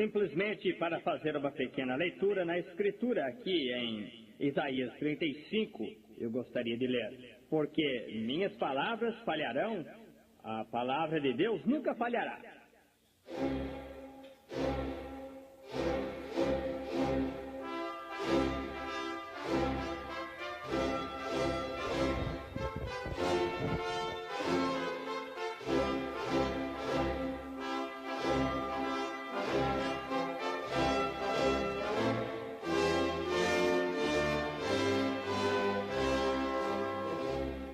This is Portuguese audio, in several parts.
simplesmente para fazer uma pequena leitura na Escritura, aqui em Isaías 35, eu gostaria de ler. Porque minhas palavras falharão, a palavra de Deus nunca falhará.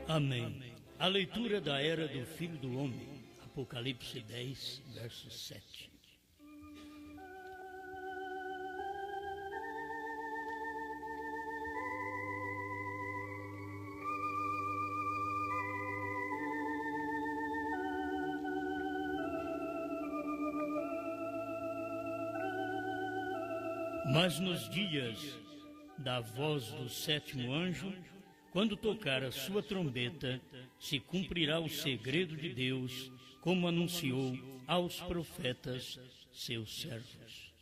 Amém. A leitura da era do Filho do Homem, Apocalipse 10, verso 7. Mas nos dias da voz do sétimo anjo, quando tocar a sua trombeta, se cumprirá o segredo de Deus, como anunciou aos profetas, seus servos.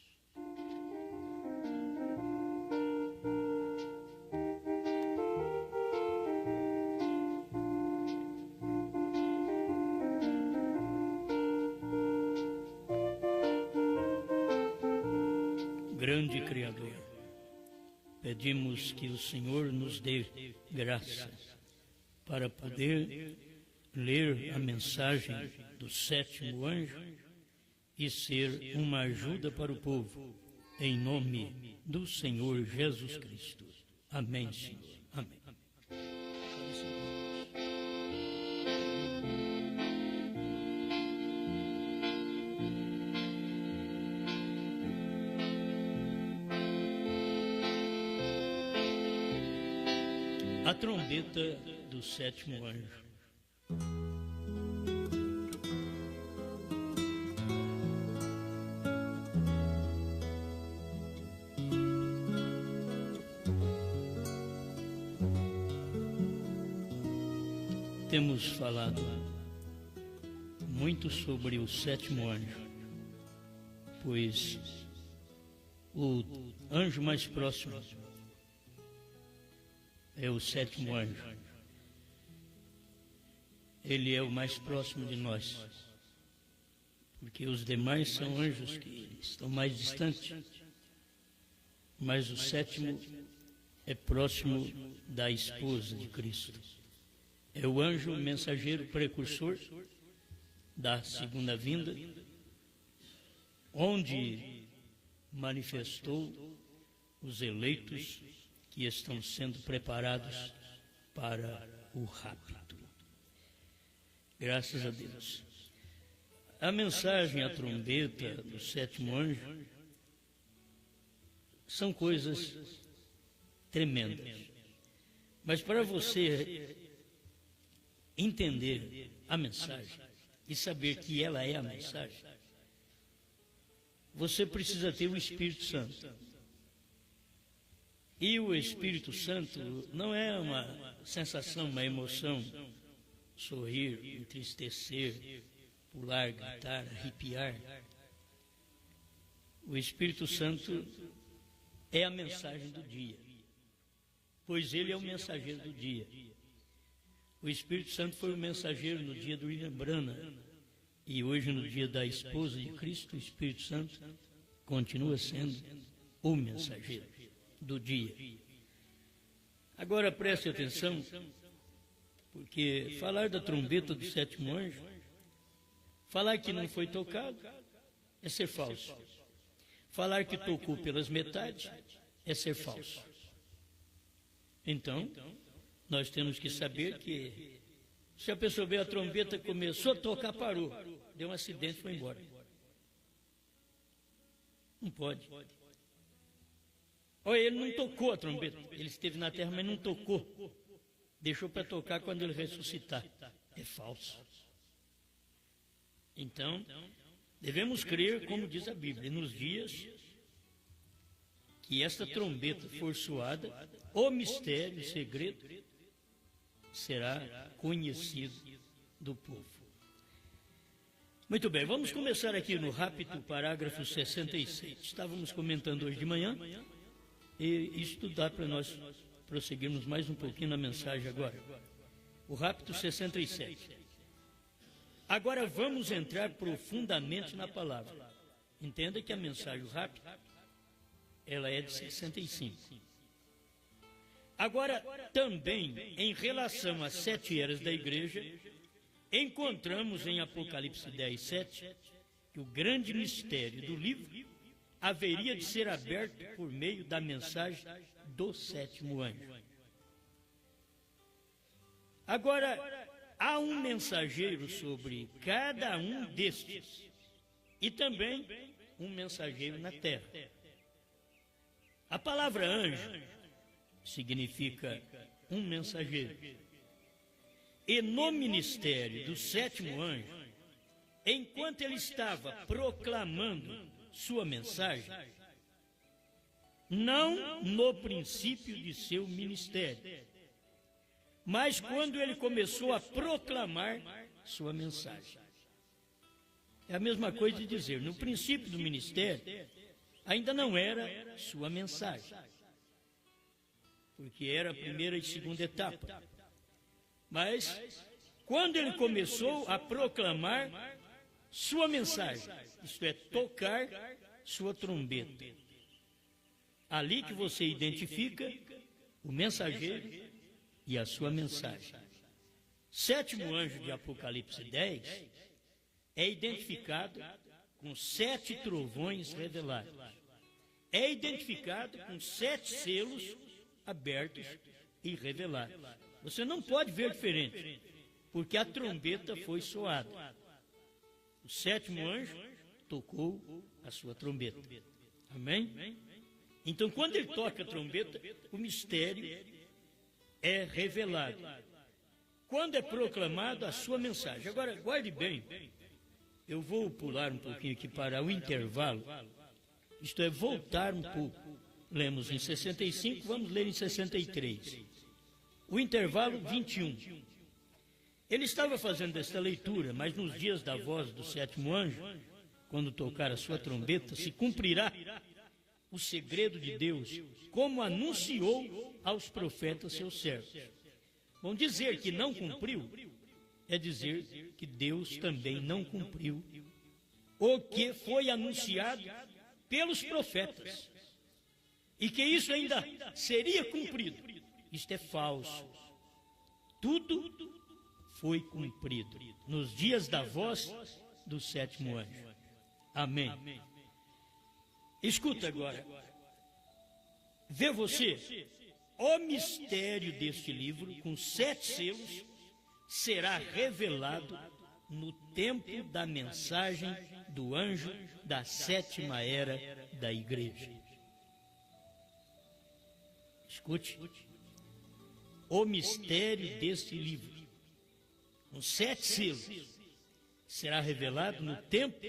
Grande Criador, pedimos que o Senhor nos dê graça para poder ler a mensagem do sétimo anjo e ser uma ajuda para o povo, em nome do Senhor Jesus Cristo. Amém, Senhor. Amém. A trombeta do sétimo anjo. Temos falado muito sobre o sétimo anjo, pois o anjo mais próximo é o sétimo anjo. Ele é o mais próximo de nós, porque os demais são anjos que estão mais distantes, mas o sétimo é próximo da esposa de Cristo. É o anjo mensageiro precursor da segunda vinda, onde manifestou os eleitos que estão sendo preparados para o rapto. Graças a Deus. A mensagem, a trombeta do sétimo anjo, são coisas tremendas. Mas para você entender a mensagem e saber que ela é a mensagem, você precisa ter o Espírito Santo. E o Espírito Santo não é uma sensação, uma emoção, sorrir, entristecer, pular, gritar, arrepiar. O Espírito Santo é a mensagem do dia, pois ele é o mensageiro do dia. O Espírito Santo foi o mensageiro no dia do William Branham, e hoje, no dia da esposa de Cristo, o Espírito Santo continua sendo o mensageiro do dia. Agora preste atenção, porque falar da trombeta do sétimo anjo, falar que não foi tocado, é ser falso. Falar que tocou pelas metades, é ser falso. Então, nós temos que saber que se a pessoa vê a trombeta, começou a tocar, parou, deu um acidente e foi embora. Não pode. Olha, ele não tocou a trombeta, ele esteve na terra, mas não tocou. Deixou para tocar quando ele ressuscitar. É falso. Então, devemos crer, como diz a Bíblia, nos dias que esta trombeta for soada, o mistério, o segredo, será conhecido do povo. Muito bem, vamos começar aqui no rápido parágrafo 66. Estávamos comentando hoje de manhã e isto dá para nós prosseguirmos mais um pouquinho na mensagem agora. O rápido 67. Agora vamos entrar profundamente na palavra. Entenda que a mensagem rápida, ela é de 65. Agora, também, em relação às 7 eras da igreja, encontramos em Apocalipse 10, 7, que o grande mistério do livro haveria de ser aberto por meio da mensagem do 7º anjo. Agora, há um mensageiro sobre cada um destes, e também um mensageiro na terra. A palavra anjo significa um mensageiro. E no ministério do 7º anjo, enquanto ele estava proclamando sua mensagem, não no princípio de seu ministério, mas quando ele começou a proclamar sua mensagem. É a mesma coisa de dizer, no princípio do ministério, ainda não era sua mensagem, porque era a primeira e segunda etapa. Mas, quando ele começou a proclamar sua mensagem, isto é, tocar sua trombeta, ali que você identifica o mensageiro e a sua mensagem. 7º anjo de Apocalipse 10 é identificado com 7 trovões revelados. É identificado com 7 selos abertos e revelados. Você não pode ver diferente, porque a trombeta foi soada. O 7º anjo tocou a sua trombeta. Amém? Então, quando ele toca a trombeta, o mistério é revelado. Quando é proclamado a sua mensagem. Agora, guarde bem, eu vou pular um pouquinho aqui para o intervalo, isto é, voltar um pouco. Lemos em 65, vamos ler em 63. O intervalo 21. Ele estava fazendo esta leitura, mas nos dias da voz do 7º anjo, quando tocar a sua trombeta, se cumprirá o segredo de Deus, como anunciou aos profetas seus servos. Vão dizer que não cumpriu, é dizer que Deus também não cumpriu o que foi anunciado pelos profetas, e que isso ainda seria cumprido. Isto é falso. Tudo foi cumprido nos dias da voz do 7º anjo. Amém. Escuta agora. Vê você, o mistério deste livro, com 7 selos, será revelado no tempo da mensagem do anjo da 7ª era da igreja. Escute. O mistério deste livro, com 7 selos, será revelado no tempo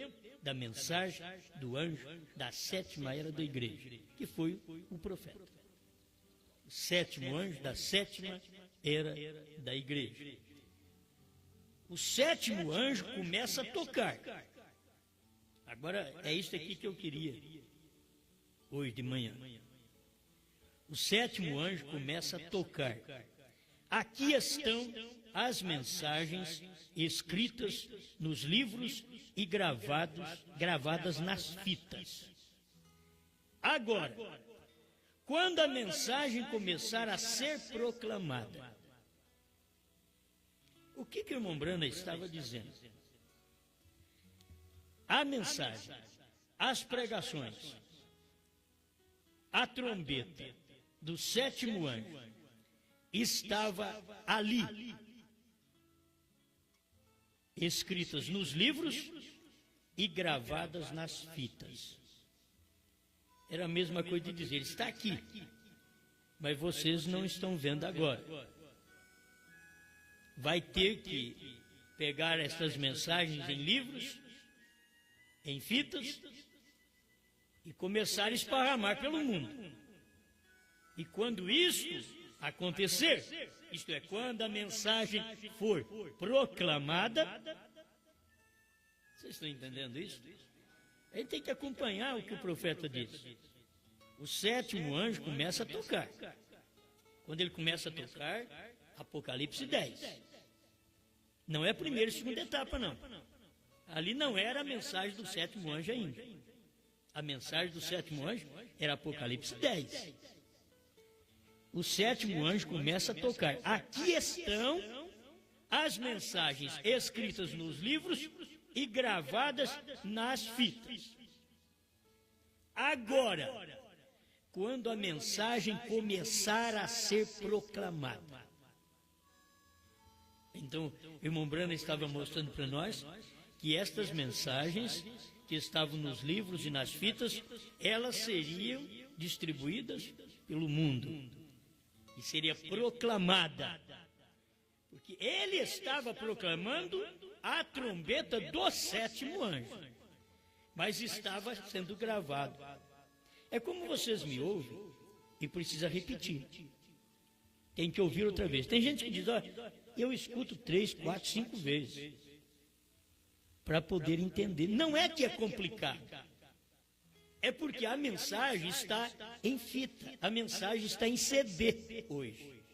da mensagem do anjo da 7ª era da igreja, que foi o profeta. O 7º anjo da 7ª era da igreja. O 7º anjo começa a tocar. Agora, é isso aqui que eu queria hoje de manhã. O 7º anjo começa a tocar. Aqui estão as mensagens escritas nos livros e gravadas nas fitas. Agora, quando a mensagem começar a ser proclamada, o que o irmão Brana estava dizendo? A mensagem, as pregações, a trombeta do 7º anjo estava ali, escritas nos livros e gravadas nas fitas. Era a mesma coisa de dizer, está aqui, mas vocês não estão vendo agora. Vai ter que pegar essas mensagens em livros, em fitas, e começar a esparramar pelo mundo. E quando isso acontecer, isto é, quando a mensagem for proclamada, Vocês estão entendendo isso? A gente tem que acompanhar o que o profeta diz. O sétimo anjo começa a tocar. Quando ele começa a tocar, Apocalipse 10. Não é a primeira e segunda etapa, não. Ali não era a mensagem do sétimo anjo ainda. A mensagem do sétimo anjo era Apocalipse 10. O sétimo anjo começa a tocar. Aqui estão as mensagens escritas nos livros e gravadas nas fitas. Agora, quando a mensagem começar a ser proclamada. Então, o irmão Branham estava mostrando para nós que estas mensagens que estavam nos livros e nas fitas, elas seriam distribuídas pelo mundo e seria proclamada. Porque ele estava proclamando a trombeta do sétimo anjo, mas estava sendo gravado. É como vocês me ouvem e precisa repetir. Tem que ouvir outra vez. Tem gente que diz, eu escuto 3, 4, 5 vezes para poder entender. Não é que é complicado. É porque a mensagem está em fita, a mensagem está em CD hoje.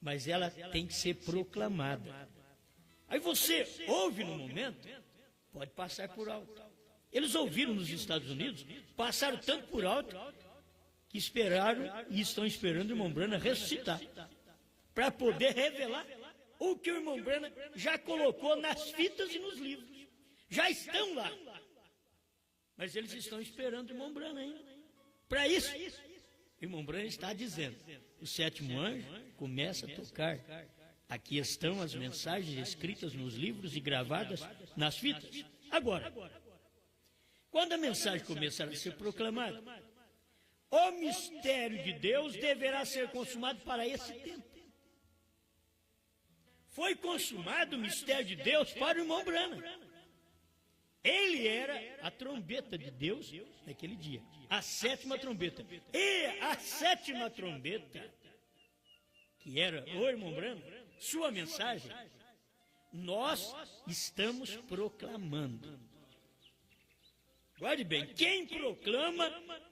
Mas ela tem que ser proclamada. Aí você ouve no momento, pode passar por alto. Eles ouviram nos Estados Unidos, passaram tanto por alto, que esperaram e estão esperando o irmão Branham ressuscitar, para poder revelar o que o irmão Branham já colocou nas fitas e nos livros. Já estão lá. Mas eles estão esperando o irmão Branham ainda. Para isso, o irmão Branham está dizendo, o sétimo anjo começa a tocar. Aqui estão as mensagens escritas nos livros e gravadas nas fitas. Agora, quando a mensagem começar a ser proclamada, o mistério de Deus deverá ser consumado para esse tempo. Foi consumado o mistério de Deus para o irmão Branham. Ele era a trombeta de Deus naquele dia, a sétima trombeta. E a sétima trombeta, que era o irmão Branham, sua mensagem, nós estamos proclamando. Guarde bem, quem proclama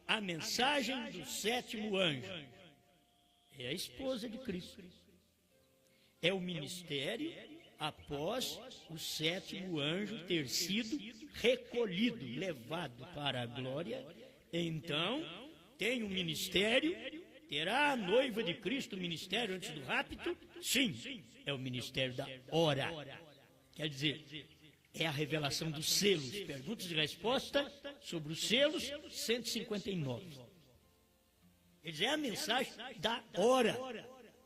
a mensagem do sétimo anjo é a esposa de Cristo. É o ministério após o sétimo anjo ter sido recolhido, levado para a glória. Então, tem um ministério, terá a noiva de Cristo o ministério antes do rapto? Sim, é o ministério da hora. Quer dizer, é a revelação dos selos. Perguntas e respostas sobre os selos, 159. Eles é a mensagem da hora,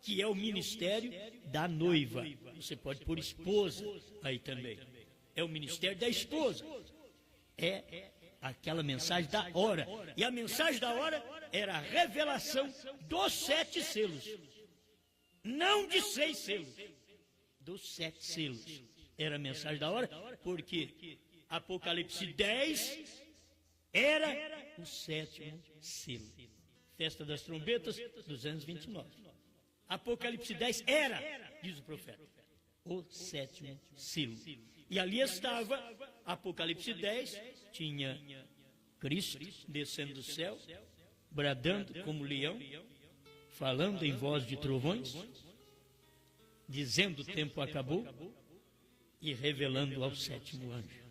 que é o ministério da noiva. Você pode pôr esposa aí também. É o ministério da esposa. É aquela mensagem da hora. E a mensagem da hora era a revelação dos 7 selos. Não de 6 selos. Dos 7 selos. Era a mensagem da hora, porque Apocalipse 10 era o 7º selo. Festa das trombetas, 229. Apocalipse 10 era, diz o profeta, o 7º selo. E ali estava, Apocalipse 10, tinha Cristo descendo do céu, bradando como leão, falando em voz de trovões, dizendo o tempo acabou, e revelando ao 7º anjo.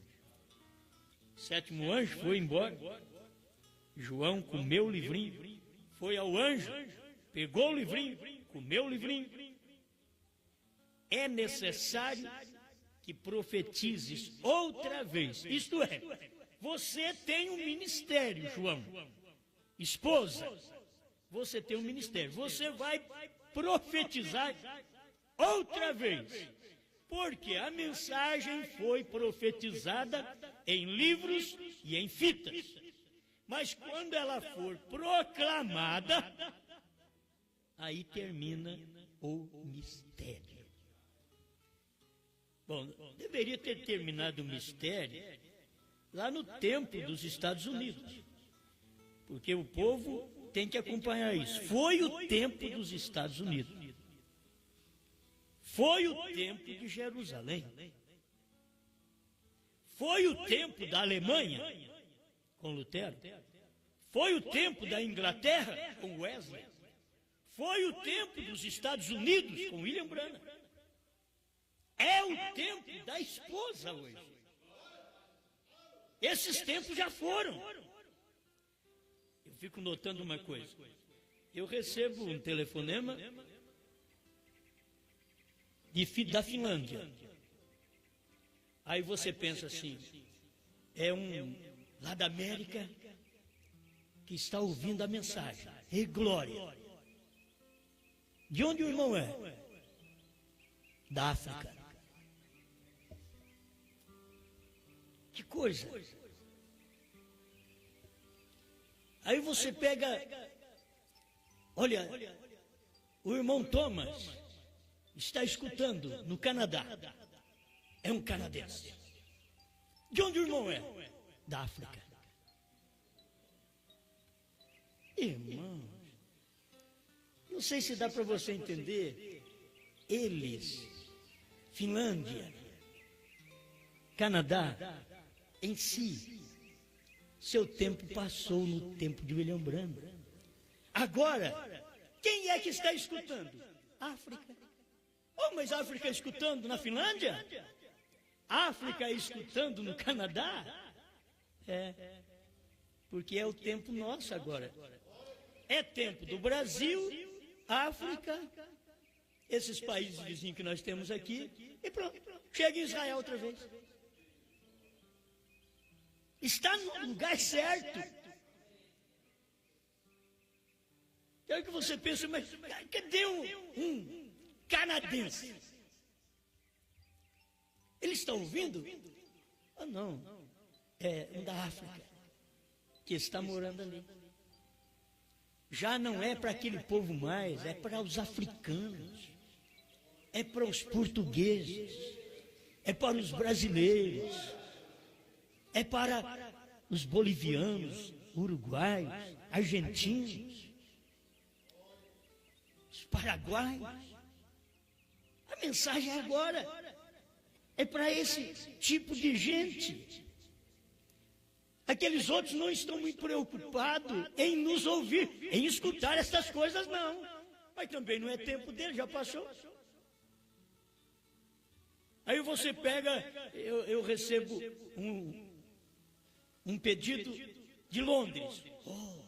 O 7º anjo foi embora, João comeu o livrinho, foi ao anjo, pegou o livrinho, comeu o livrinho. É necessário que profetizes outra vez. Isto é, você tem um ministério, João. Esposa, você tem um ministério. Você vai profetizar outra vez. Porque a mensagem foi profetizada em livros e em fitas. Mas quando ela for proclamada, aí termina o mistério. Bom, deveria ter terminado o mistério lá no templo dos Estados Unidos. Porque o povo tem que acompanhar isso. Foi o templo dos Estados Unidos. Foi o templo de Jerusalém. Foi o tempo da Alemanha, com Lutero. Foi o tempo da Inglaterra, com Wesley. Foi o tempo dos Estados Unidos, com William Branham. É o tempo da esposa hoje. Esses tempos já foram. Eu fico notando uma coisa. Eu recebo um telefonema da Finlândia. Aí você pensa assim, é um lá da América que está ouvindo a mensagem. Ei, glória! De onde o irmão é? Da África. Que coisa! Aí você pega, olha, o irmão Thomas está escutando no Canadá. É um canadense. De onde o irmão é? Da África. Irmãos, não sei se dá para você entender. Eles, Finlândia, Canadá, em si, seu tempo passou no tempo de William Branham. Agora, quem é que está escutando? África. Oh, mas a África escutando na Finlândia? África escutando no Canadá? É, porque é o tempo nosso agora. É tempo do Brasil, África, esses países vizinhos que nós temos aqui, e pronto, chega em Israel outra vez. Está no lugar certo. É o que você pensa, mas cadê um canadense? Ele está ouvindo? Ah, não. É um da África que está morando ali. Já não é para aquele povo mais, é para os africanos, é para os portugueses, é para os brasileiros, é para os bolivianos, uruguaios, argentinos, os paraguaios. A mensagem é agora. É para esse tipo de gente. Aqueles outros não estão muito preocupados em nos ouvir, em escutar essas coisas, não. Mas também não é tempo dele, já passou. Aí você pega, eu recebo um pedido de Londres. Oh,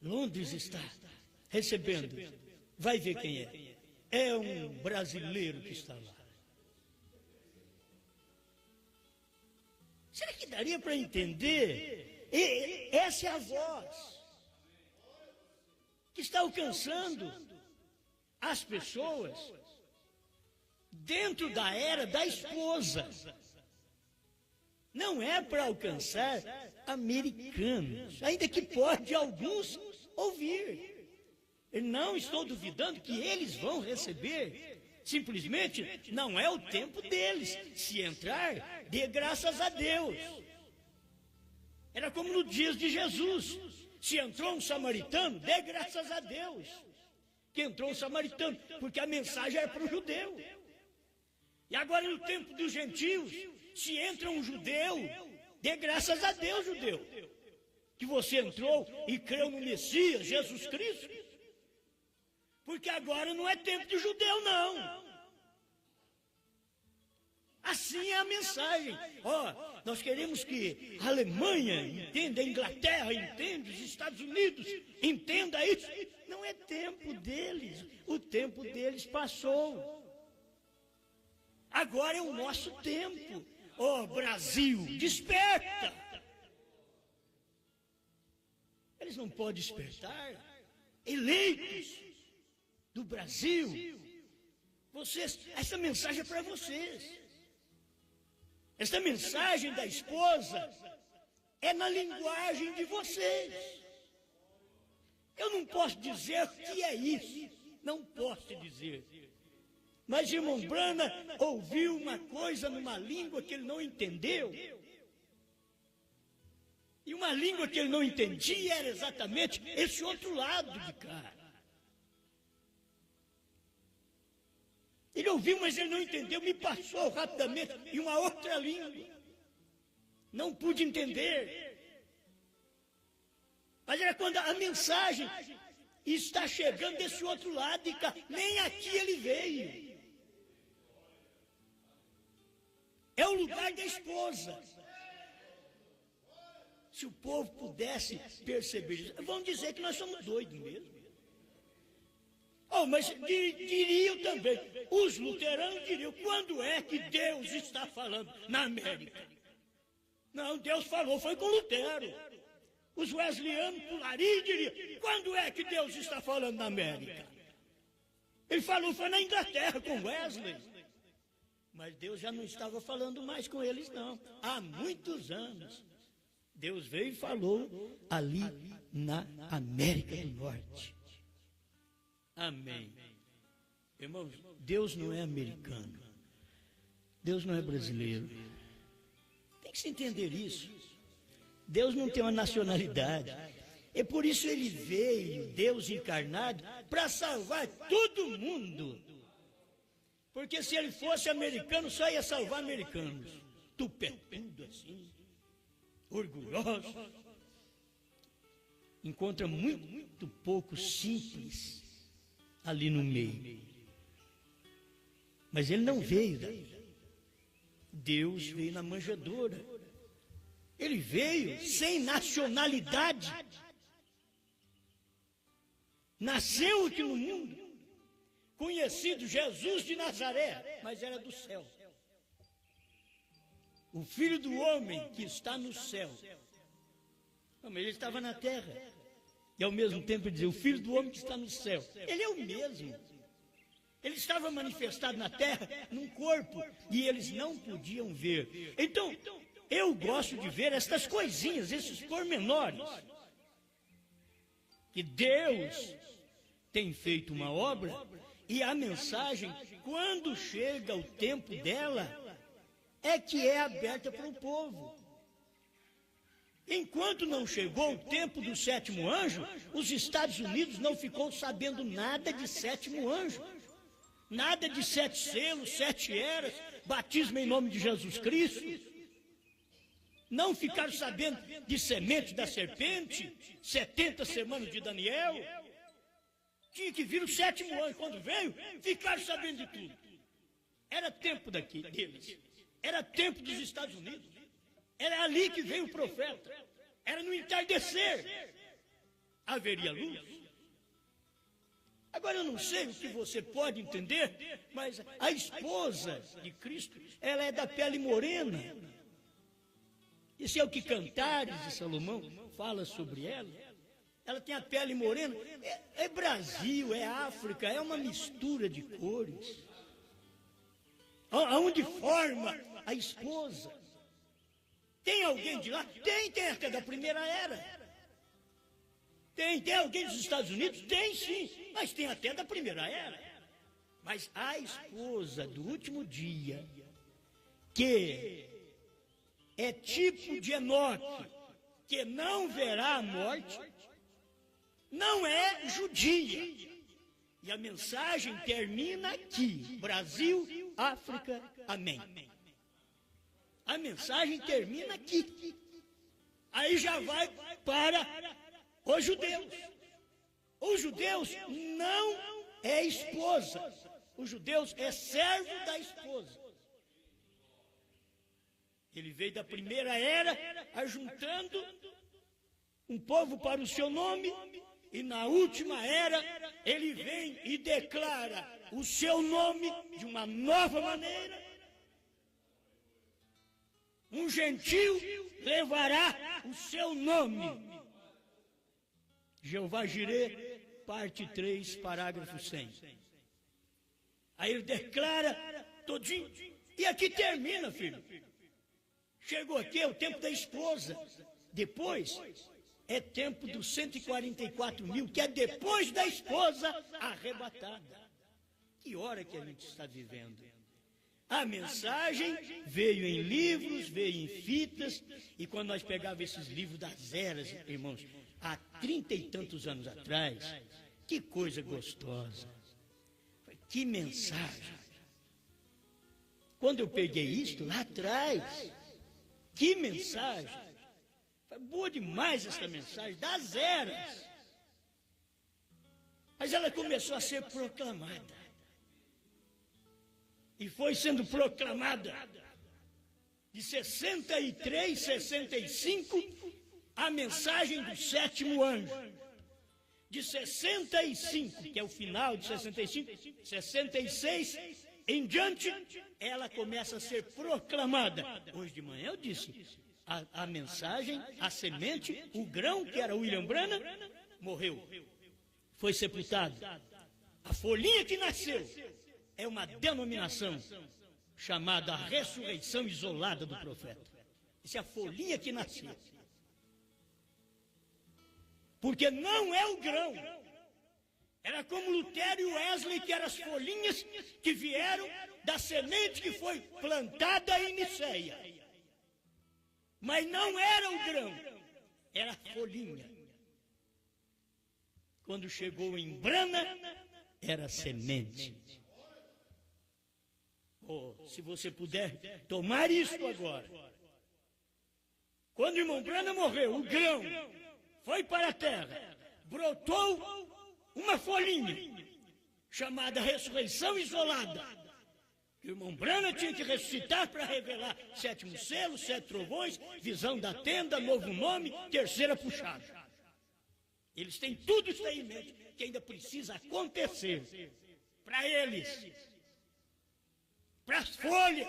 Londres está recebendo. Vai ver quem é. É um brasileiro que está lá. Será que daria para entender? Essa é a voz que está alcançando as pessoas dentro da era da esposa. Não é para alcançar americanos, ainda que pode alguns ouvir. Eu não estou duvidando que eles vão receber. Simplesmente não é o tempo deles. Se entrar, dê graças a Deus. Era como no dias de Jesus. Se entrou um samaritano, dê graças a Deus que entrou um samaritano, porque a mensagem era para o judeu. E agora no tempo dos gentios, se entra um judeu, dê graças a Deus, judeu, que você entrou e creu no Messias, Jesus Cristo. Porque agora não é tempo de judeu, não. Assim é a mensagem. Ó, nós queremos que a Alemanha entenda, a Inglaterra entenda, os Estados Unidos entenda isso. Não é tempo deles. O tempo deles passou. Agora é o nosso tempo. Ó, Brasil, desperta. Eles não podem despertar. Eleitos do Brasil, vocês, essa mensagem é para vocês. Essa mensagem da esposa é na linguagem de vocês. Eu não posso dizer o que é isso, não posso dizer. Mas irmão Branham ouviu uma coisa numa língua que ele não entendeu. E uma língua que ele não entendia era exatamente esse outro lado de cá. Ele ouviu, mas ele não entendeu, me passou rapidamente em uma outra língua. Não pude entender. Mas era quando a mensagem está chegando desse outro lado e cá, nem aqui ele veio. É o lugar da esposa. Se o povo pudesse perceber isso, vão dizer que nós somos doidos mesmo. Oh, mas diriam também, os luteranos diriam, quando é que Deus está falando na América? Não, Deus falou, foi com Lutero. Os wesleyanos pulariam e diriam, quando é que Deus está falando na América? Ele falou, foi na Inglaterra com Wesley. Mas Deus já não estava falando mais com eles, não. Há muitos anos. Deus veio e falou ali na América do Norte. Amém. Irmãos, Deus não é americano. Deus não é brasileiro. Tem que se entender isso. Deus não tem uma nacionalidade. É por isso ele veio, Deus encarnado, para salvar todo mundo. Porque se ele fosse americano, só ia salvar americanos. Tupetudo assim, orgulhoso. Encontra muito pouco simples ali no meio. Mas ele não veio daí. Deus veio na manjedoura. Ele veio sem nacionalidade. Nasceu aqui no mundo, conhecido Jesus de Nazaré, mas era do céu. O Filho do Homem que está no céu. Não, mas ele estava na terra. E ao mesmo tempo dizer, o Filho do Homem que está no céu. Ele é o mesmo. Ele estava manifestado na terra, num corpo, e eles não podiam ver. Então, eu gosto de ver estas coisinhas, esses pormenores. Que Deus tem feito uma obra, e a mensagem, quando chega o tempo dela, é que é aberta para o povo. Enquanto não chegou o tempo do sétimo anjo, os Estados Unidos não ficou sabendo nada de sétimo anjo. Nada de 7 selos, 7 eras, batismo em nome de Jesus Cristo. Não ficaram sabendo de semente da serpente, 70 semanas de Daniel. Tinha que vir o sétimo anjo. Quando veio, ficaram sabendo de tudo. Era tempo deles. Era tempo dos Estados Unidos. Era ali que veio o profeta. Era no entardecer. Haveria luz. Agora eu não sei o que você pode entender, mas a esposa de Cristo, ela é da pele morena. Isso é o que Cantares de Salomão fala sobre ela. Ela tem a pele morena. É Brasil, é África, é uma mistura de cores. Aonde forma a esposa? Tem alguém de lá? Tem até da primeira era. Tem alguém dos Estados Unidos? Tem sim, mas tem até da primeira era. Mas a esposa do último dia, que é tipo de Enoque, que não verá a morte, não é judia. E a mensagem termina aqui, Brasil, África, amém. A mensagem termina aqui. Aí já vai para os judeus. Os judeus não é esposa. Os judeus é servo da esposa. Ele veio da primeira era, ajuntando um povo para o seu nome, e na última era, ele vem e declara o seu nome de uma nova maneira. Um gentil levará o seu nome. Jeová Jirê, parte 3, parágrafo 100. Aí ele declara todinho, e aqui termina, filho. Chegou aqui, é o tempo da esposa. Depois, é tempo dos 144 mil, que é depois da esposa arrebatada. Que hora que a gente está vivendo? A mensagem veio em livros, veio em fitas, e quando nós pegávamos esses livros das eras, irmãos, há 30 e tantos anos atrás, que coisa gostosa, que mensagem, Quando eu peguei isto lá atrás, que mensagem! Foi boa demais essa mensagem, das eras. Mas ela começou a ser proclamada. E foi sendo proclamada de 63, 65, a mensagem do sétimo anjo. De 65, que é o final de 65, 66 em diante, ela começa a ser proclamada. Hoje de manhã eu disse, a mensagem, a semente, o grão, que era William Branham, morreu. Foi sepultado. A folhinha que nasceu é uma denominação chamada a ressurreição isolada do profeta. Isso é a folhinha que nasceu. Porque não é o grão. Era como Lutero e Wesley, que eram as folhinhas que vieram da semente que foi plantada em Niceia. Mas não era o grão, era a folhinha. Quando chegou em Brana, era semente. Oh, se você puder tomar isso agora. Quando o irmão Brana morreu, o grão foi para a terra, brotou uma folhinha, chamada ressurreição isolada. O irmão Brana tinha que ressuscitar para revelar sétimo selo, 7 trovões, visão da tenda, novo nome, terceira puxada. Eles têm tudo isso aí em mente, que ainda precisa acontecer para eles. Para as folhas,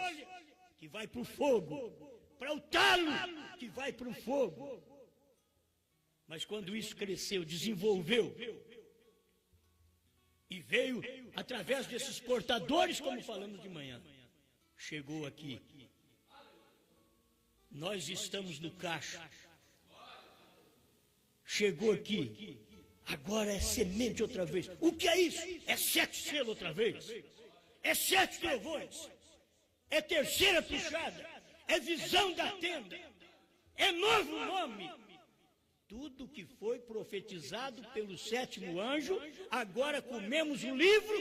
que vai para o fogo. Para o talo, que vai para o fogo. Mas quando isso cresceu, desenvolveu, e veio através desses portadores, como falamos de manhã, chegou aqui. Nós estamos no caixa. Chegou aqui. Agora é semente outra vez. O que é isso? É 7 selos outra vez. É 7 trovões. É terceira puxada. É visão da tenda. É novo nome. Tudo que foi profetizado pelo sétimo anjo, agora comemos o livro.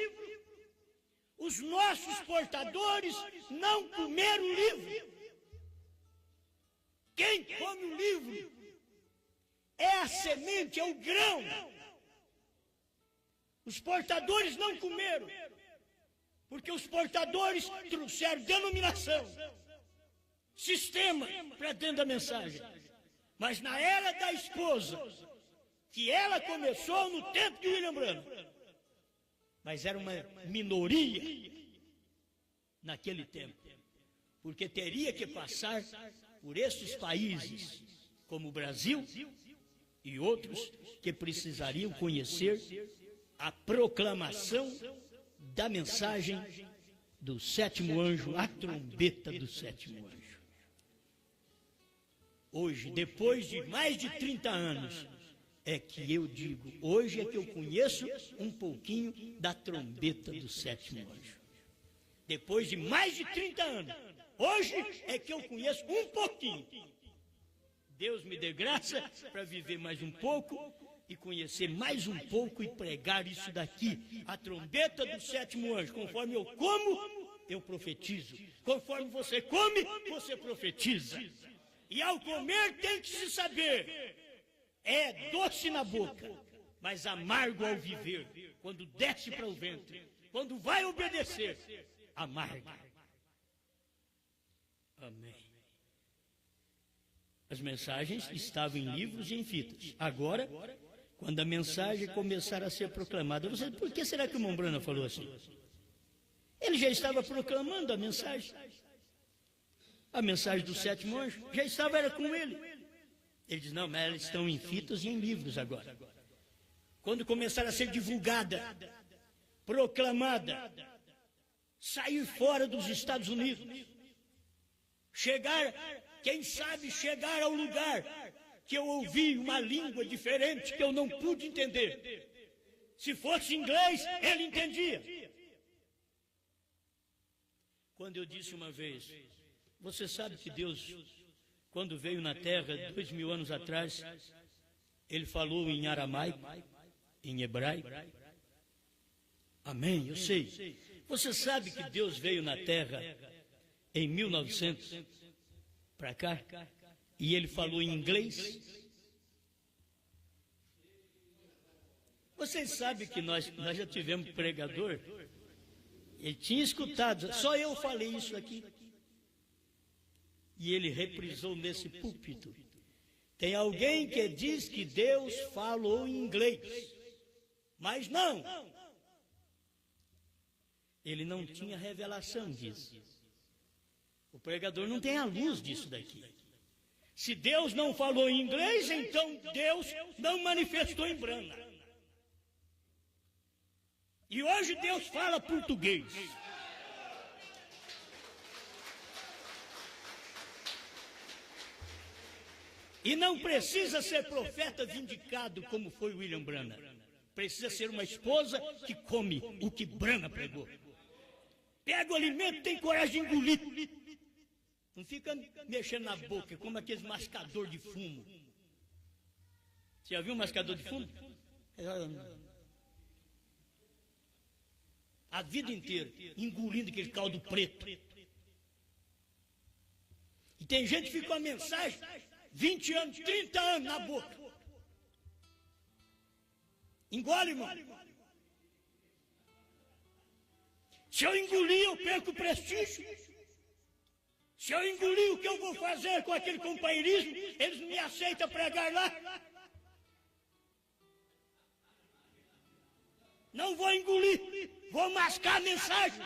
Os nossos portadores não comeram o livro. Quem come o livro é a semente, é o grão. Os portadores não comeram, porque os portadores trouxeram denominação, sistema para dentro da mensagem. Mas na era da esposa, que ela começou no tempo de William Branham, mas era uma minoria naquele tempo, porque teria que passar por esses países, como o Brasil e outros, que precisariam conhecer a proclamação da mensagem do sétimo anjo, a trombeta do sétimo anjo. Hoje, depois de mais de 30 anos, é que eu digo, hoje é que eu conheço um pouquinho da trombeta do sétimo anjo. Depois de mais de 30 anos, hoje é que eu conheço um pouquinho. Deus me dê graça para viver mais um pouco e conhecer mais um pouco e pregar isso daqui. A trombeta do sétimo anjo. Conforme eu como, eu profetizo. Conforme você come, você profetiza. E ao comer tem que se saber. É doce na boca, mas amargo ao viver. Quando desce para o ventre, quando vai obedecer, amargo. Amém. As mensagens estavam em livros e em fitas. Agora, quando a mensagem começar a ser proclamada, por que será que o irmão Branham falou assim? Ele já estava proclamando a mensagem. A mensagem do sétimo anjo já estava, era com ele. Ele diz, não, mas elas estão em fitas e em livros agora. Quando começar a ser divulgada, proclamada, sair fora dos Estados Unidos, chegar, quem sabe chegar ao lugar que eu ouvi uma língua diferente que eu não pude entender. Se fosse inglês, ele entendia. Quando eu disse uma vez, você sabe que Deus, quando veio na terra, 2000 anos atrás, ele falou em aramaico, em hebraico. Amém, eu sei. Você sabe que Deus veio na terra em 1900 para cá, e ele falou em inglês. Vocês sabem que nós já tivemos pregador, ele tinha escutado, só eu falei isso aqui. E ele reprisou nesse púlpito. Tem alguém que diz que Deus falou em inglês, mas não. Ele não tinha revelação disso. O pregador não tem a luz disso daqui. Se Deus não falou em inglês, então Deus não manifestou em Brana. E hoje Deus fala português. E não precisa ser profeta vindicado como foi William Branham. Precisa ser uma esposa que come o que Branham pregou. Pega o alimento, tem coragem de engolir. Não fica mexendo na boca, como aqueles mascador de fumo. Você já viu um mascador de fumo? A vida inteira, engolindo aquele caldo preto. E tem gente que fica com a mensagem 20 anos, 30 anos na boca. Engole, irmão. Se eu engolir, eu perco o prestígio. Se eu engolir, o que eu vou fazer com aquele companheirismo? Eles não me aceitam pregar lá. Não vou engolir, vou mascar a mensagem.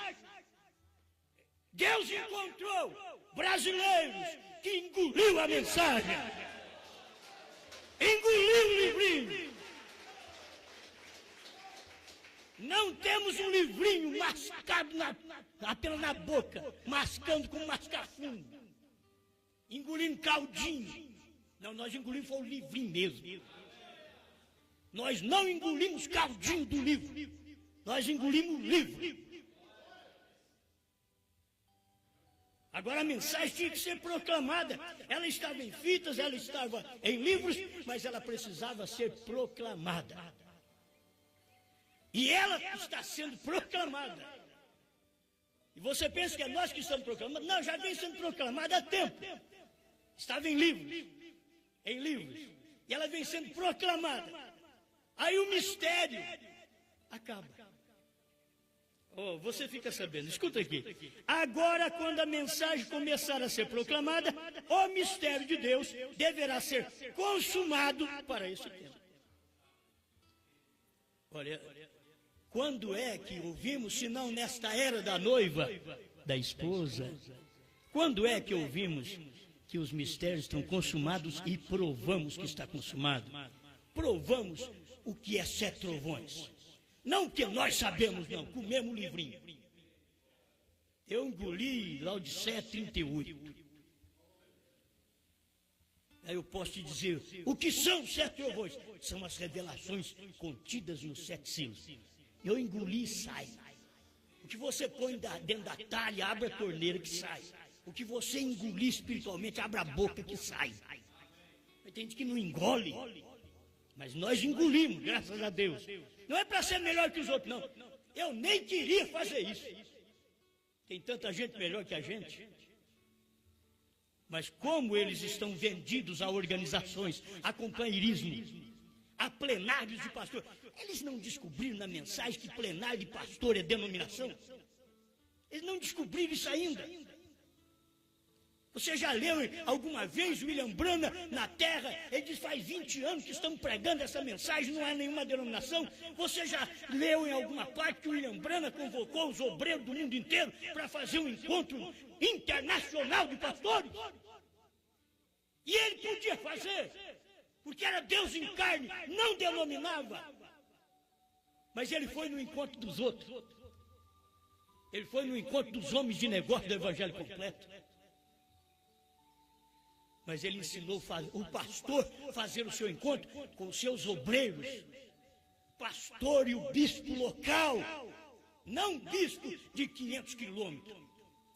Deus encontrou brasileiros que engoliu a mensagem. Engoliu o livrinho. Não temos um livrinho mascado apenas na boca, mascando como mascar fumo, engolindo caldinho. Não, nós engolimos foi o livrinho mesmo. Nós não engolimos caldinho do livro, nós engolimos o livro. Agora a mensagem tinha que ser proclamada. Ela estava em fitas, ela estava em livros, mas ela precisava ser proclamada. E ela está sendo proclamada. E você pensa que é nós que estamos proclamando? Não, já vem sendo proclamada há tempo. Estava em livros. Em livros. E ela vem sendo proclamada. Aí o mistério acaba. Oh, você fica sabendo, escuta aqui. Agora, quando a mensagem começar a ser proclamada, o mistério de Deus deverá ser consumado para esse tempo. Olha, quando é que ouvimos, se não nesta era da noiva, da esposa? Quando é que ouvimos que os mistérios estão consumados e provamos que está consumado? Provamos o que é 7 trovões. Não que nós sabemos, não, com o mesmo livrinho. Eu engoli Laodiceia 38. Aí eu posso te dizer, o que são os 7 trovões? São as revelações contidas nos 7 selos. Eu engoli e sai. O que você põe dentro da talha, abre a torneira que sai. O que você engolir espiritualmente, abre a boca que sai. Mas tem gente que não engole. Mas nós engolimos, graças a Deus. Não é para ser melhor que os outros, não. Eu nem queria fazer isso. Tem tanta gente melhor que a gente. Mas como eles estão vendidos a organizações, a companheirismo, a plenários de pastor. Eles não descobriram na mensagem que plenário de pastor é denominação? Eles não descobriram isso ainda. Você já leu alguma vez William Branham na terra? Ele diz, faz 20 anos que estamos pregando essa mensagem, não é nenhuma denominação. Você já leu em alguma parte que William Branham convocou os obreiros do mundo inteiro para fazer um encontro internacional de pastores? E ele podia fazer, porque era Deus em carne, não denominava. Mas ele foi no encontro dos outros. Ele foi no encontro dos homens de negócio do evangelho completo. Mas ele ensinou o pastor a fazer o seu encontro com os seus obreiros. Pastor e o bispo local. Não bispo de 500 quilômetros,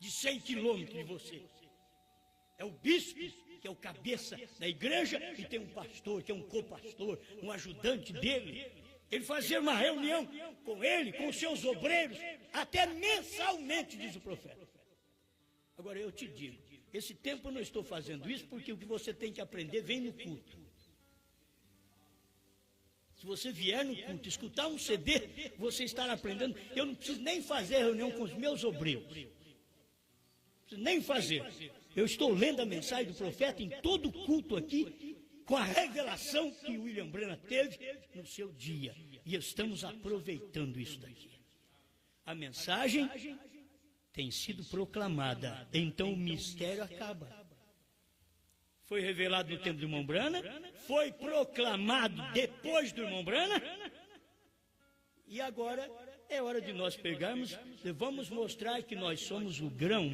de 100 quilômetros de você. É o bispo que é o cabeça da igreja e tem um pastor, que é um copastor, um ajudante dele. Ele fazia uma reunião com ele, com os seus obreiros, até mensalmente, diz o profeta. Agora eu te digo, esse tempo eu não estou fazendo isso porque o que você tem que aprender vem no culto. Se você vier no culto, escutar um CD, você estará aprendendo. Eu não preciso nem fazer reunião com os meus obreiros. Não preciso nem fazer. Eu estou lendo a mensagem do profeta em todo culto aqui, com a revelação que William Branham teve no seu dia. E estamos aproveitando isso daqui. A mensagem tem sido proclamada, então o mistério acaba. Foi revelado no tempo do irmão Branham, foi proclamado depois do irmão Branham, e agora é hora de nós pegarmos e vamos mostrar que nós somos o grão.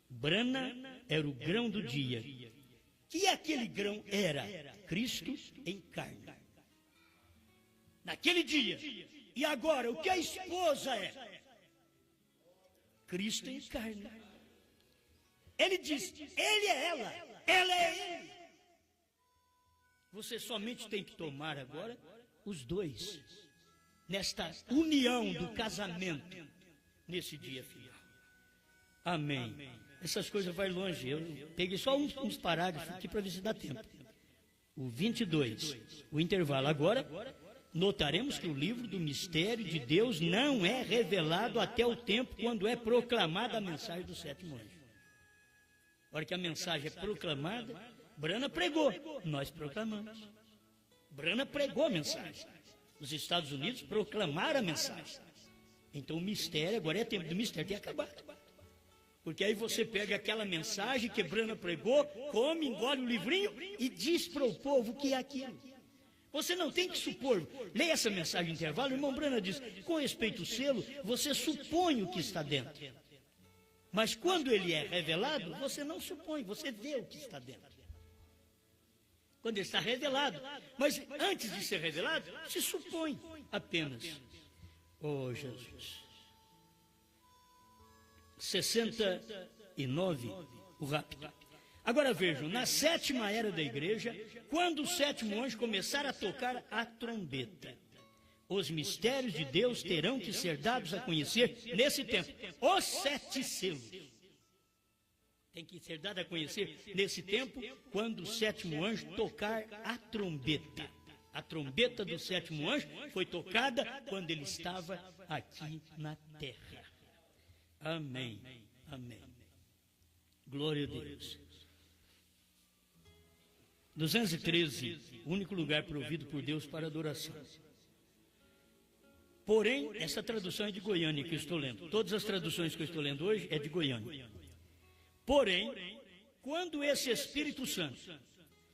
Branham era o grão do dia. Que aquele grão era? Cristo em carne. Naquele dia. E agora, o que a esposa é? Cristo em carne. Ele diz, ele é ela é ele. Você somente tem que tomar agora os dois, nesta união do casamento, nesse dia final. Amém. Essas coisas vai longe, eu peguei só uns parágrafos aqui para ver se dá tempo. O 22, o intervalo. Agora, notaremos que o livro do mistério de Deus não é revelado até o tempo quando é proclamada a mensagem do sétimo anjo. A hora que a mensagem é proclamada, Branham pregou, nós proclamamos. Branham pregou a mensagem. Os Estados Unidos proclamaram a mensagem. Então o mistério, agora é tempo do mistério ter acabado. Porque aí você pega aquela mensagem que Branham pregou, come, engole o livrinho e diz para o povo o que é aquilo. Você não tem que supor. Leia essa mensagem de intervalo, o irmão Branham diz, com respeito ao selo, você supõe o que está dentro. Mas quando ele é revelado, você não supõe, você vê o que está dentro. Quando ele está revelado. Mas antes de ser revelado, se supõe apenas. Oh, Jesus. 69, o rápido. Agora vejam, na sétima era da igreja, quando o sétimo anjo começar a tocar a trombeta, os mistérios de Deus terão que ser dados a conhecer nesse tempo. Os 7 selos. Tem que ser dado a conhecer nesse tempo, quando o sétimo anjo tocar a trombeta. A trombeta do sétimo anjo foi tocada quando ele estava aqui na terra. Amém. Amém. Glória a Deus. 213, único lugar provido por Deus para adoração. Porém, essa tradução é de Goiânia que eu estou lendo. Todas as traduções que eu estou lendo hoje é de Goiânia. Porém, quando esse Espírito Santo,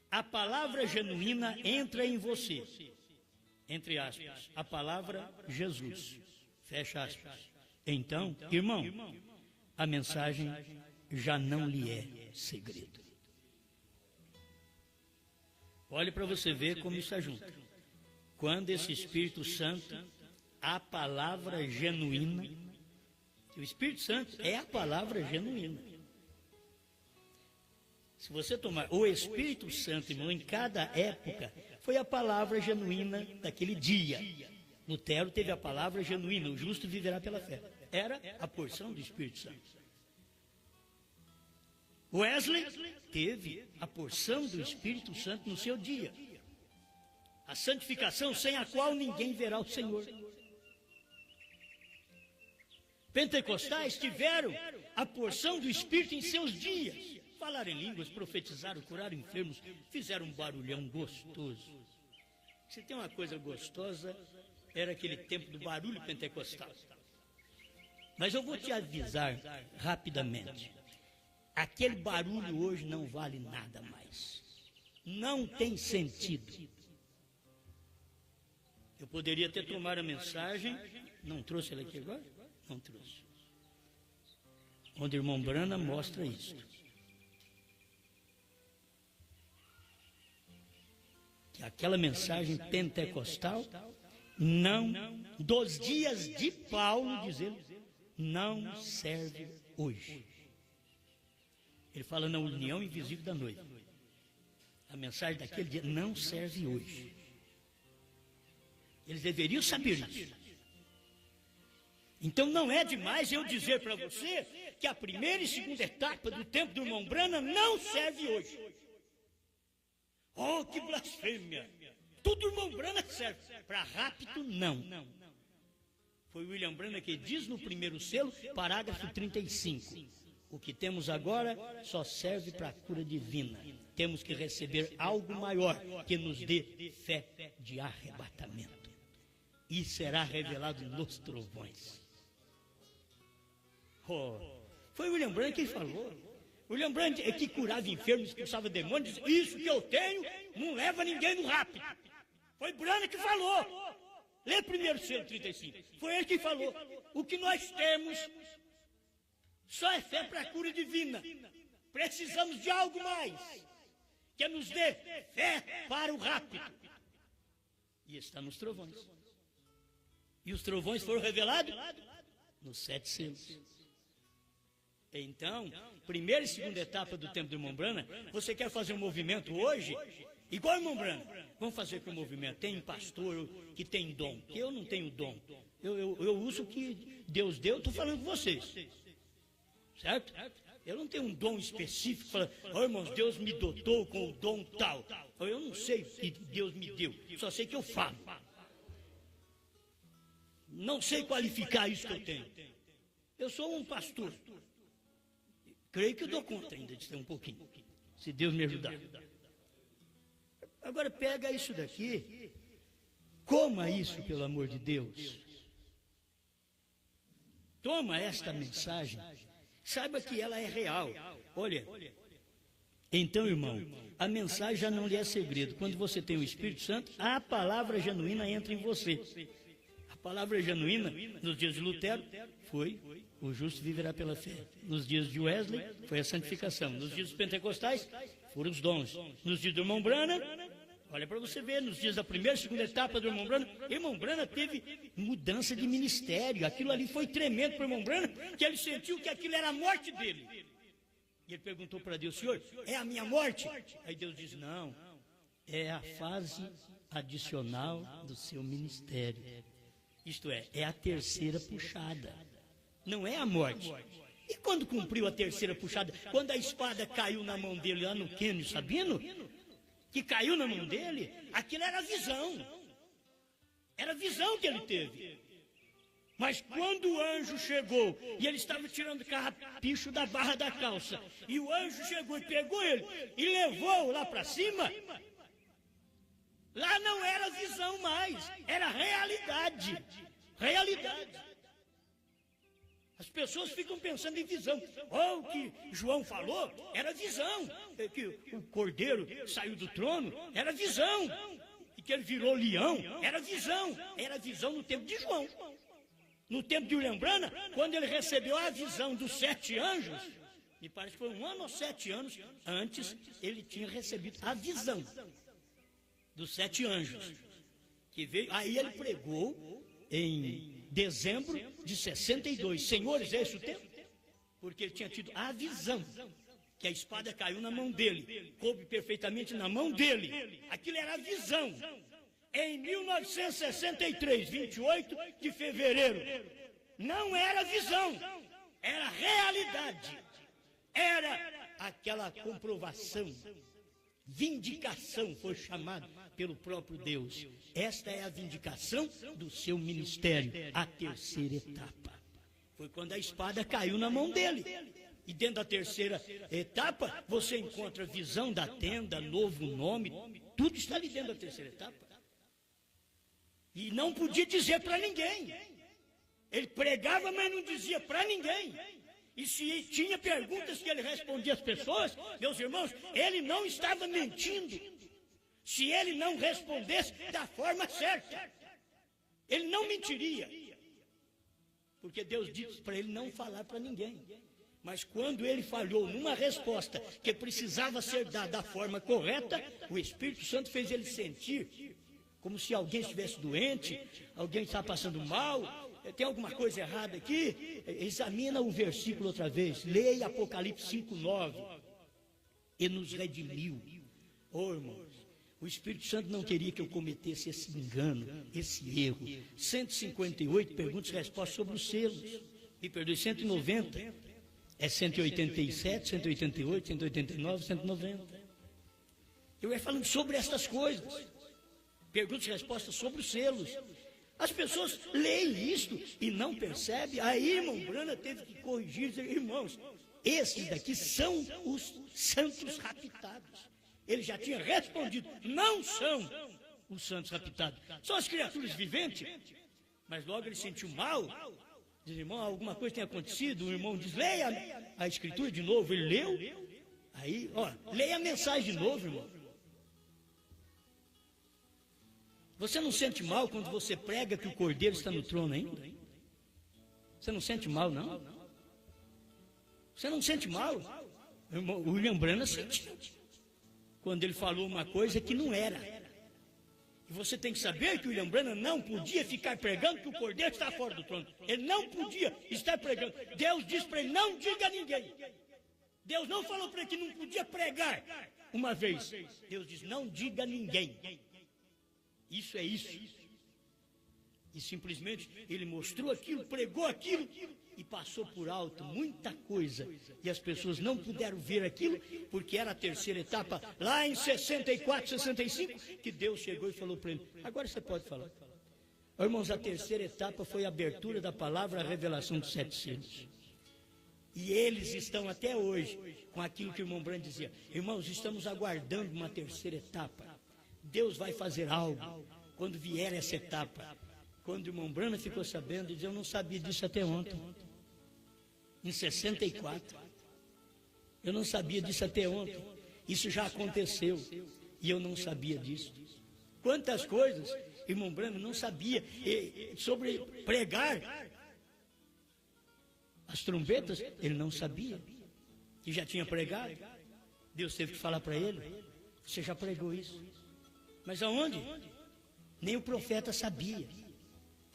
a palavra genuína entra em você, entre aspas, a palavra Jesus, fecha aspas. Então, irmão, a mensagem já não lhe é segredo. Olhe para você ver como isso junto. Quando esse Espírito Santo, a palavra genuína, o Espírito Santo é a palavra genuína. Se você tomar o Espírito Santo, irmão, em cada época, foi a palavra genuína daquele dia. Lutero teve a palavra genuína, o justo viverá pela fé. Era a porção do Espírito Santo. Wesley teve a porção do Espírito Santo no seu dia. A santificação sem a qual ninguém verá o Senhor. Pentecostais tiveram a porção do Espírito em seus dias. Falaram em línguas, profetizaram, curaram enfermos, fizeram um barulhão gostoso. Se tem uma coisa gostosa, era aquele tempo do barulho pentecostal. Mas eu vou te avisar rapidamente. Aquele barulho hoje não vale nada mais. Não tem sentido. Eu poderia ter tomado a mensagem, não trouxe ela aqui agora? Não trouxe. Onde o irmão Branham mostra isso. Que aquela mensagem pentecostal, não, dos dias de Paulo, diz ele, não serve hoje. Ele fala na união invisível da noiva. A mensagem daquele dia não serve hoje. Eles deveriam saber isso. Então não é demais eu dizer para você que a primeira e segunda etapa do tempo do irmão Branham não serve hoje. Oh, que blasfêmia! Tudo irmão Branham serve. Para rapto, não. Foi William Branham que diz no primeiro selo, parágrafo 35. O que temos agora só serve para a cura divina. Temos que receber algo maior que nos dê fé de arrebatamento. E será revelado nos trovões. Oh, foi William Branham quem falou. William Branham é que curava enfermos, expulsava demônios. Isso que eu tenho não leva ninguém no rápido. Foi Branham que falou. Lê primeiro selo 35. Foi ele que falou. O que nós temos só é fé para a cura divina. Precisamos de algo mais, que nos dê fé para o rápido. E está nos trovões. E os trovões foram revelados nos 7 selos. Então, primeira e segunda etapa do tempo do irmão Branham, você quer fazer um movimento hoje, igual o irmão Branham, vamos fazer com o movimento. Tem pastor que tem dom, que eu não tenho dom. Eu uso o que Deus deu, estou falando com vocês. Certo? Eu não tenho um dom específico, falando, oh, irmãos, Deus me dotou com o dom tal. Eu não sei o que Deus me deu, só sei que eu falo. Não sei qualificar isso que eu tenho. Eu sou um pastor. Creio que eu dou conta ainda de ter um pouquinho, se Deus me ajudar. Agora pega isso daqui, coma isso, pelo amor de Deus. Toma esta mensagem, saiba que ela é real. Olha, então, irmão, a mensagem já não lhe é segredo. Quando você tem o Espírito Santo, a palavra genuína entra em você. A palavra genuína, nos dias de Lutero, foi o justo viverá pela fé. Nos dias de Wesley, foi a santificação. Nos dias dos pentecostais, foram os dons. Nos dias do irmão Branham, olha para você ver, nos dias da primeira e segunda etapa do irmão Branham teve mudança de ministério. Aquilo ali foi tremendo para o irmão Branham, que ele sentiu que aquilo era a morte dele. E ele perguntou para Deus, Senhor, é a minha morte? Aí Deus diz, não, é a fase adicional do seu ministério. Isto é a terceira puxada. Não é a morte. E quando cumpriu a terceira puxada, quando a espada caiu na mão dele lá no Quênia, Sabino, que caiu na mão dele, aquilo era visão. Era visão que ele teve. Mas quando o anjo chegou, e ele estava tirando o carrapicho da barra da calça, e o anjo chegou e pegou ele, e levou lá para cima, lá não era visão mais, era realidade. Realidade. As pessoas ficam pensando em visão. Oh, o que João falou era visão. Que o cordeiro saiu do trono era visão. E que ele virou leão era visão. Era visão no tempo de João. No tempo de William Branham, quando ele recebeu a visão dos 7 anjos, me parece que foi 1 ano ou 7 anos antes, ele tinha recebido a visão dos 7 anjos. Que veio, aí ele pregou em dezembro de 62. Senhores, é esse o tempo? Porque ele tinha tido a visão que a espada caiu na mão dele, coube perfeitamente na mão dele. Aquilo era a visão. Em 1963, 28 de fevereiro, não era visão, era realidade. Era aquela comprovação, vindicação, foi chamado pelo próprio Deus. Esta é a vindicação do seu ministério, a terceira etapa. Foi quando a espada caiu na mão dele. E dentro da terceira etapa, você encontra visão da tenda, novo nome, tudo está ali dentro da terceira etapa. E não podia dizer para ninguém. Ele pregava, mas não dizia para ninguém. E se tinha perguntas que ele respondia às pessoas, meus irmãos, ele não estava mentindo. Se ele não respondesse da forma certa, ele não mentiria. Porque Deus disse para ele não falar para ninguém. Mas quando ele falhou numa resposta que precisava ser dada da forma correta, o Espírito Santo fez ele sentir como se alguém estivesse doente, alguém está passando mal, tem alguma coisa errada aqui. Examina o versículo outra vez, leia Apocalipse 5:9. E nos redimiu. Oh, irmãos, O Espírito Santo não queria que eu cometesse esse engano, esse erro. 158 perguntas e respostas sobre os selos. Me perdoe, 190. É 187, 188, 189, 190. Eu ia falando sobre essas coisas. Perguntas e respostas sobre os selos. As pessoas leem isto e não percebem. Aí, irmão Brana teve que corrigir e dizer, irmãos, esses daqui são os santos raptados. Ele já tinha respondido, não são os santos raptados. São as criaturas viventes. Mas logo ele sentiu mal. Diz, irmão, alguma coisa tem acontecido? O irmão diz, leia a escritura de novo. Ele leu. Aí, ó, leia a mensagem de novo, irmão. Você não sente mal quando você prega que o Cordeiro está no trono ainda? Você não sente mal, não? Você não sente mal? O William Branham sentiu. Quando ele falou uma coisa que não era. E você tem que saber que o William Branham não podia ficar pregando que o Cordeiro está fora do trono. Ele não podia estar pregando. Deus disse para ele, não diga a ninguém. Deus não falou para ele que não podia pregar uma vez. Deus disse, não diga a ninguém. Isso é isso. E simplesmente ele mostrou aquilo, pregou aquilo e passou por alto muita coisa. E as pessoas não puderam ver aquilo, porque era a terceira etapa, lá em 64, 65, que Deus chegou e falou para ele, agora você pode falar. Irmãos, a terceira etapa foi a abertura da palavra, a revelação dos 7 selos. E eles estão até hoje com aquilo que o irmão Branham dizia, irmãos, estamos aguardando uma terceira etapa. Deus vai fazer algo quando vier essa etapa. Quando o irmão Branham ficou sabendo, ele disse, eu não sabia disso até ontem. Em 64. Eu não sabia disso até ontem. Isso já aconteceu. E eu não sabia disso. Quantas coisas, irmão Branham não sabia sobre pregar. As trombetas, ele não sabia. Que já tinha pregado. Deus teve que falar para ele. Você já pregou isso. Mas aonde? Nem o profeta sabia.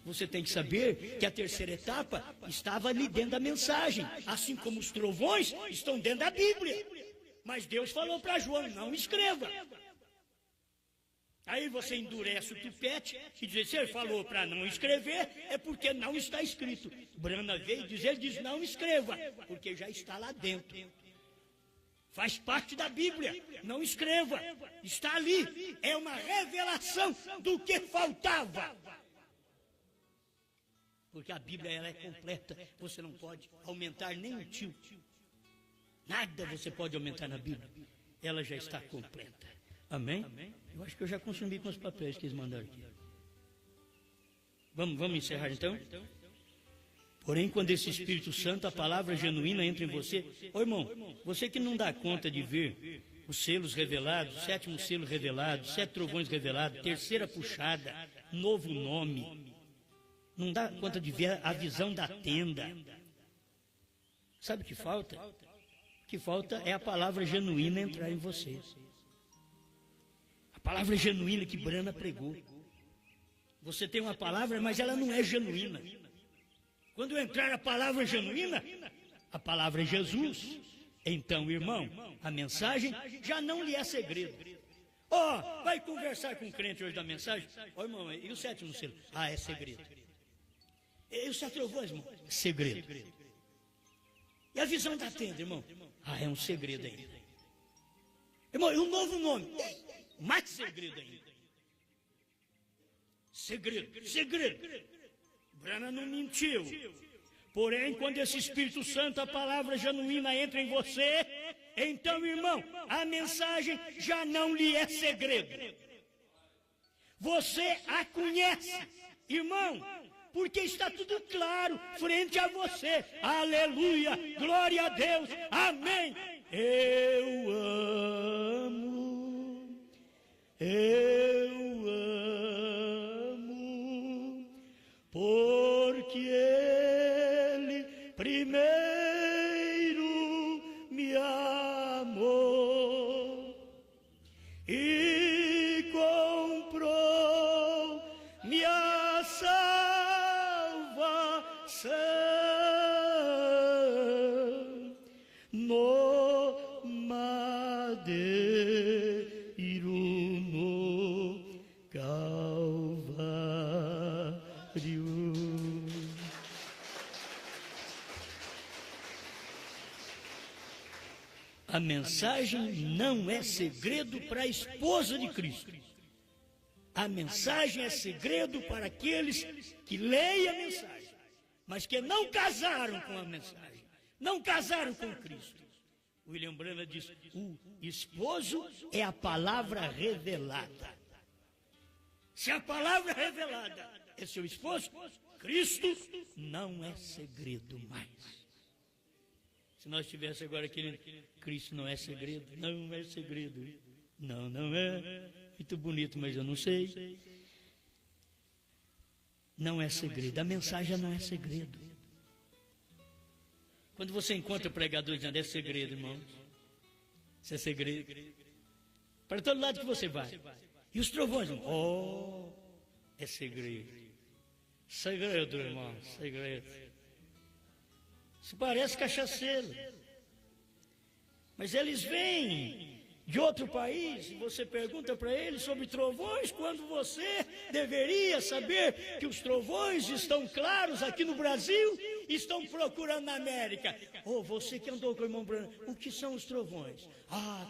Você tem que saber que a terceira etapa estava ali dentro da mensagem, assim como os trovões estão dentro da Bíblia. Mas Deus falou para João, não escreva. Aí você endurece o tupete e diz, se ele falou para não escrever, é porque não está escrito. Brana veio e ele diz, não escreva, porque já está lá dentro. Faz parte da Bíblia, não escreva, está ali, é uma revelação do que faltava. Porque a Bíblia ela é completa, você não pode aumentar nem um tio. Nada você pode aumentar na Bíblia, ela já está completa. Amém? Eu acho que eu já consumi com os papéis que eles mandaram aqui. Vamos encerrar então? Porém, quando esse Espírito Santo, a palavra genuína entra em você, ô irmão, você que não dá conta de ver os selos revelados, 7º selo revelado, 7 trovões revelados, terceira puxada, novo nome, não dá conta de ver a visão da tenda. Sabe o que falta? O que falta é a palavra genuína entrar em você. A palavra genuína que Brana pregou. Você tem uma palavra, mas ela não é genuína. Quando entrar a palavra genuína, a palavra é Jesus. Então, irmão, a mensagem já não lhe é segredo. Vai conversar com o crente hoje da mensagem? Irmão, e o 7º selo? É segredo. E os 7 trovões, irmão? Segredo. E a visão da tenda, irmão? É um segredo ainda. Irmão, e o novo nome? Mais segredo ainda. Segredo. Brana não mentiu. Porém, quando esse Espírito Santo, a palavra genuína entra em você, então, irmão, a mensagem já não lhe é segredo. Você a conhece, irmão, porque está tudo claro frente a você. Aleluia, glória a Deus, amém. Eu amo, porque Ele primeiro me amou e comprou minha salvação no madeiro. a mensagem não é segredo para a esposa de Cristo. A mensagem é segredo para aqueles que leem a mensagem, mas que não casaram com a mensagem, não casaram com Cristo. William Branham diz: o esposo é a palavra revelada. Se a palavra revelada é seu esposo, Cristo não é segredo mais. Se nós estivéssemos agora querendo, Cristo não é segredo, não é segredo, não é, muito bonito, mas eu não sei. Não é segredo, a mensagem não é segredo. Quando você encontra pregadores dizendo, é segredo, irmãos, isso é segredo, para todo lado que você vai. E os trovões, é segredo. Segredo, irmão, segredo. Isso parece cachaceiro. Mas eles vêm de outro país, e você pergunta para eles sobre trovões, quando você deveria saber que os trovões estão claros aqui no Brasil, estão procurando na América. Você que andou com o irmão Brana, o que são os trovões?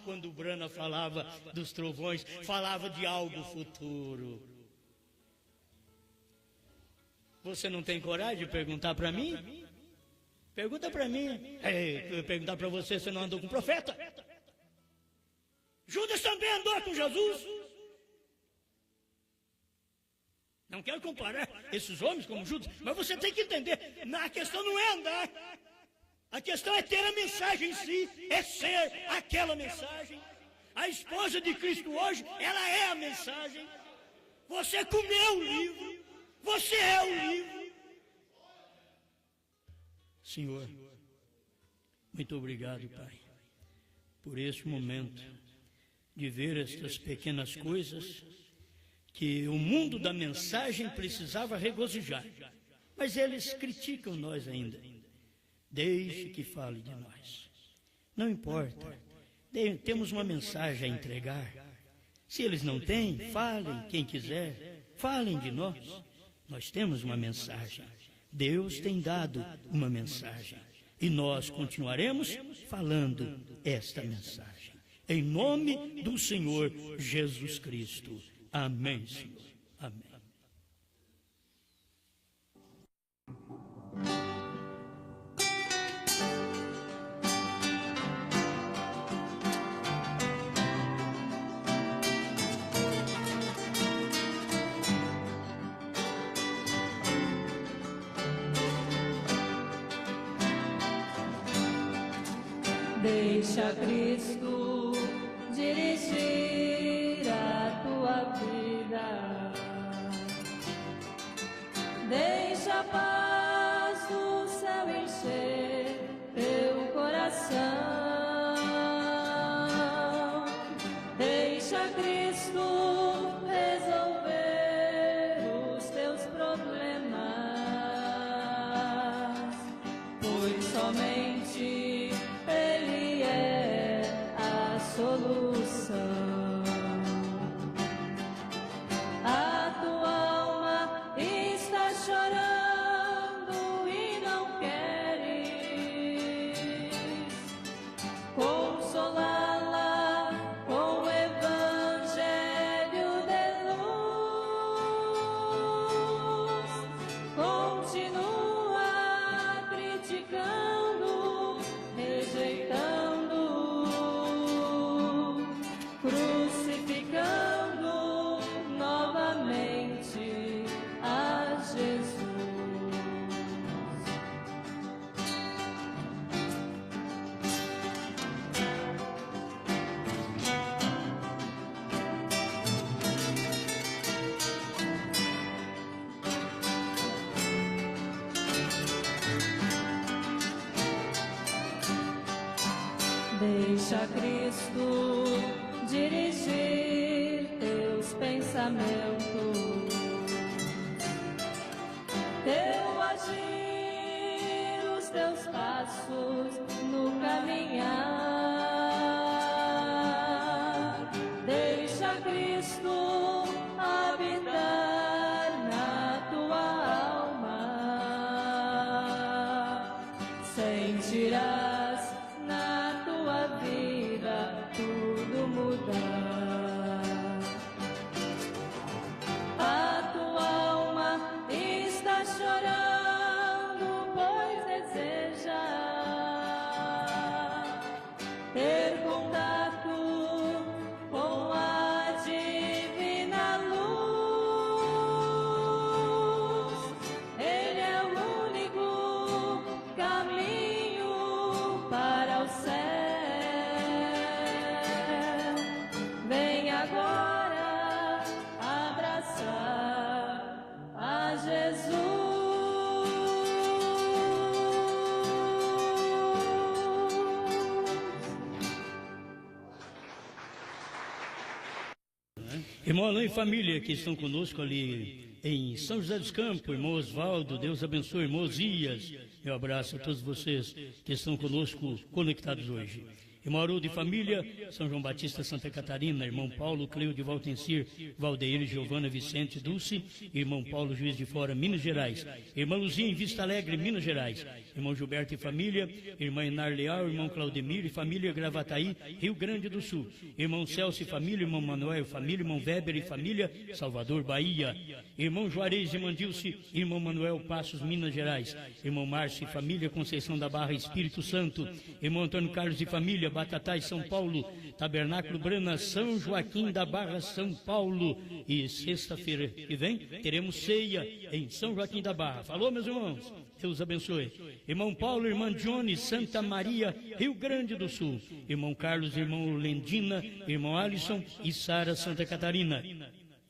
Quando o Brana falava dos trovões, falava de algo futuro. Você não tem coragem de perguntar para mim? Pergunta para mim. Perguntar para você, você não andou com o profeta? Judas também andou com Jesus. Não quero comparar esses homens como Judas, mas você tem que entender, a questão não é andar. A questão é ter a mensagem em si, é ser aquela mensagem. A esposa de Cristo hoje, ela é a mensagem. Você comeu o livro, você é o livro. Senhor, muito obrigado, Pai, por este momento de ver estas pequenas coisas que o mundo da mensagem precisava regozijar. Mas eles criticam nós ainda. Deixe que fale de nós. Não importa. Temos uma mensagem a entregar. Se eles não têm, falem, quem quiser. Falem de nós. Nós temos uma mensagem. Deus tem dado uma mensagem. E nós continuaremos falando esta mensagem. Em nome do Senhor Jesus Cristo. Amém, Senhor. Amém. Deixa Cristo dirigir a tua vida. Deixa a paz do céu encher teu coração. Deixa Cristo resolver os teus problemas, pois somente Ele é a solução. A tua alma está chorando e não queres consolá-la com o evangelho de luz. Continua criticando, rejeitando, crucificando novamente a Jesus. Deixa Cristo dirigir teus pensamentos, teu agir, os teus passos no caminhar. Deixa Cristo habitar na tua alma, sentirás na tua vida Irmão Alain e família que estão conosco ali em São José dos Campos, irmão Osvaldo, Deus abençoe, irmão Osias. Meu abraço a todos vocês que estão conosco conectados hoje. Irmão Haroldo e família, São João Batista, Santa Catarina, irmão Paulo, Cleude, Valtencir, Valdeir, Giovana, Vicente, Dulce, irmão Paulo, Juiz de Fora, Minas Gerais, irmã Luzia, em Vista Alegre, Minas Gerais, irmão Gilberto e família, irmã Inar Leal, irmão Claudemir e família, Gravataí, Rio Grande do Sul, irmão Celso e família, irmão Manuel e família, irmão Weber e família, Salvador, Bahia, irmão Juarez e Mandilce, irmão Manuel, Passos, Minas Gerais, irmão Márcio e família, Conceição da Barra, Espírito Santo, irmão Antônio Carlos e família, Batatais, São Paulo, Tabernáculo Brana, São Joaquim da Barra, São Paulo. E sexta-feira que vem teremos ceia em São Joaquim da Barra. Falou, meus irmãos? Deus abençoe. Irmão Paulo, irmã Johnny, Santa Maria, Rio Grande do Sul. Irmão Carlos, irmão Lendina, irmão Alisson e Sara, Santa Catarina.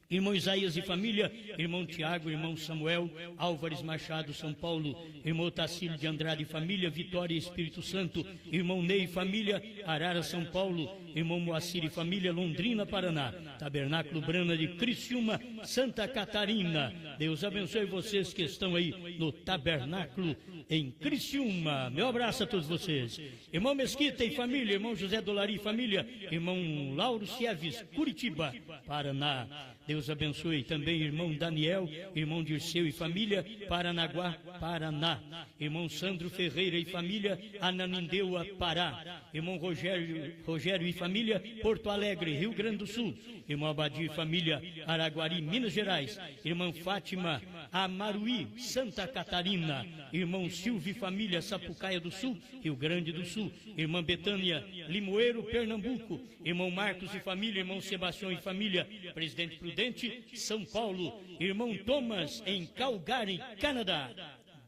Irmão Isaías e família, irmão Tiago, irmão Samuel, Álvares Machado, São Paulo, irmão Tacílio de Andrade e família, Vitória e Espírito Santo, irmão Ney e família, Arara, São Paulo, irmão Moacir e família, Londrina, Paraná, Tabernáculo Brana de Criciúma, Santa Catarina. Deus abençoe vocês que estão aí no Tabernáculo em Criciúma. Meu abraço a todos vocês. Irmão Mesquita e família, irmão José Dolari e família, irmão Lauro Sieves, Curitiba, Paraná. Deus abençoe também irmão Daniel, irmão Dirceu e família, Paranaguá, Paraná. Irmão Sandro Ferreira e família, Ananindeua, Pará. Irmão Rogério e família, Porto Alegre, Rio Grande do Sul. Irmão Abadir e família, Araguari, Minas Gerais. Irmã Fátima, Amaruí, Santa Catarina. Irmão Silvio e família, Sapucaia do Sul, Rio Grande do Sul. Irmã Betânia, Limoeiro, Pernambuco. Irmão Marcos e família, irmão Sebastião e família, Presidente Prudente, São Paulo. Irmão Thomas, em Calgary, Canadá.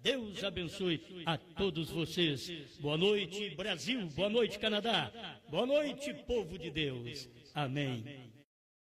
Deus abençoe a todos vocês. Boa noite, Brasil. Boa noite, Canadá. Boa noite, povo de Deus. Amém.